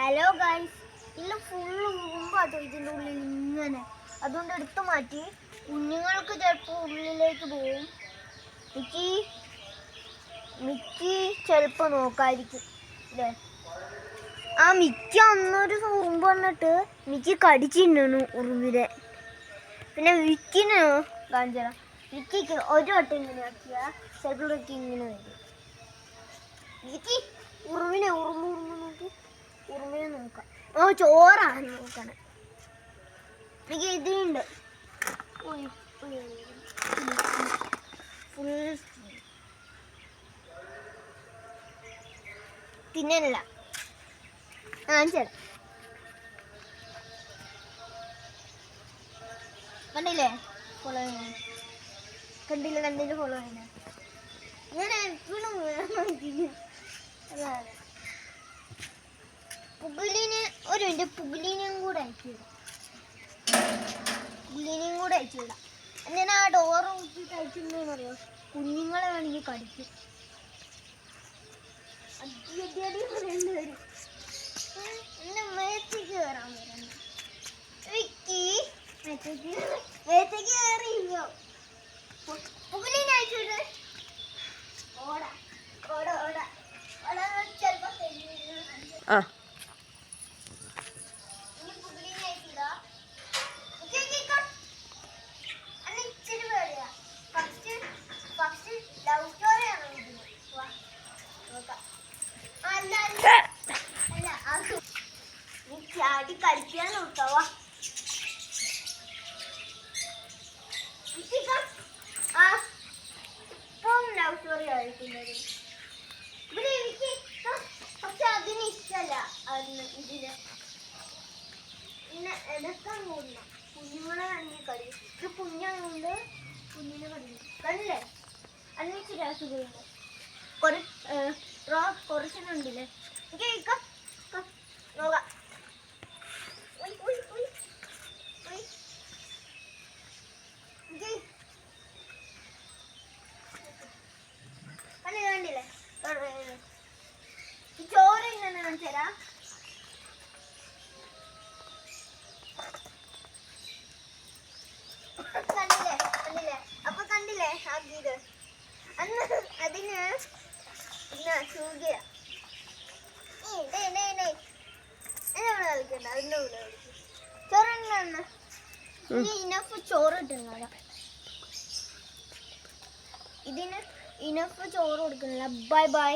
Hello guys, ഇല്ല full ഉറുമ്പാട്ടോ ഇതിൻ്റെ ഉള്ളിൽ ഇങ്ങനെ. അതുകൊണ്ട് എടുത്തു മാറ്റി. കുഞ്ഞുങ്ങൾക്ക് ചിലപ്പോൾ ഉള്ളിലേക്ക് പോവും. മിക്കി ചിലപ്പോൾ നോക്കായിരിക്കും അല്ലേ. ആ മിക്കി അന്നൊരു ഉറുമ്പ് വന്നിട്ട് മിക്കി കടിച്ചിട്ടുണ്ടു ഉറുമ്പിനെ. പിന്നെ വിക്കിന് കാണിച്ചാൽ വിക്കിക്ക് ഒരു വട്ടം ഇങ്ങനെ ആക്കിയാൽ ചിലപ്പോഴൊക്കെ ഇങ്ങനെ വരും. വിക്കി ഉറുമ്പിനെ നോക്കി. ഉറുമ്പിനെ നോക്കാം. ഓ ചോറാണ് നോക്കണേ. എനിക്ക് ഇതിണ്ട് ഫുൾ തിന്നല്ല. ചേട്ടാ കണ്ടില്ലേ ഫോളോ ചെയ്യുന്നത്? കണ്ടില്ല ഫോളോ ചെയ്യുന്നത്. ഞാൻ എപ്പോഴും അതാണ്. പുകലിന് ഒരു മിനിറ്റ്, പുകലിനെയും കൂടെ അയച്ചുവിടാം. എന്തിനാ ആ ഡോറ് ഊട്ടിട്ട് അയച്ചിട്ടുണ്ടെന്ന് അറിയോ? കുഞ്ഞുങ്ങളെ വേണമെങ്കിൽ കടിക്കും. അടി പറയേണ്ടി വരും. എന്നെ മേത്തേക്ക് കയറാൻ വരണം. വിക്കി മേത്തേക്ക് കയറിയോ? പുകലിനെ അയച്ചുവിട്. ഓടാ ഓടാ ഓടാ ഓടാ. ചിലപ്പോ ചാടി കളിക്കാൻ നോക്കാവാ. ഇപ്പം ലവ് സ്റ്റോറി കളിക്കുന്നത് ഇവിടെ എനിക്ക്. പക്ഷെ അതിന് ഇഷ്ടമല്ല. അതിന് ഇതിന് പിന്നെ എടുക്കാൻ കൂടില്ല. കുഞ്ഞുങ്ങളെ കണ്ടി കളി. ഇത് കുഞ്ഞായതുകൊണ്ട് കുഞ്ഞിനെ കളിക്കും. കണ്ടില്ലേ അന്വേഷിച്ച് രാസുഖമുണ്ട്. കുറച്ചിട്ടുണ്ടില്ലേ. നോക്കാം. കണ്ടില്ലേ ചോറ് ഇങ്ങനെ കാണിച്ചരാ. കണ്ടില്ലേ അപ്പൊ കണ്ടില്ലേ ആക്കിയത്. അന്ന് അതിന് സൂര്യ കളിക്കണ്ട. അതിൻ്റെ കൂടെ കളിക്കും. ചോറ് ഇനഫ് ചോറ് കിട്ടുന്നില്ല. ഇതിന് ഇനഫ് ചോറ് കൊടുക്കുന്നില്ല. Bye bye.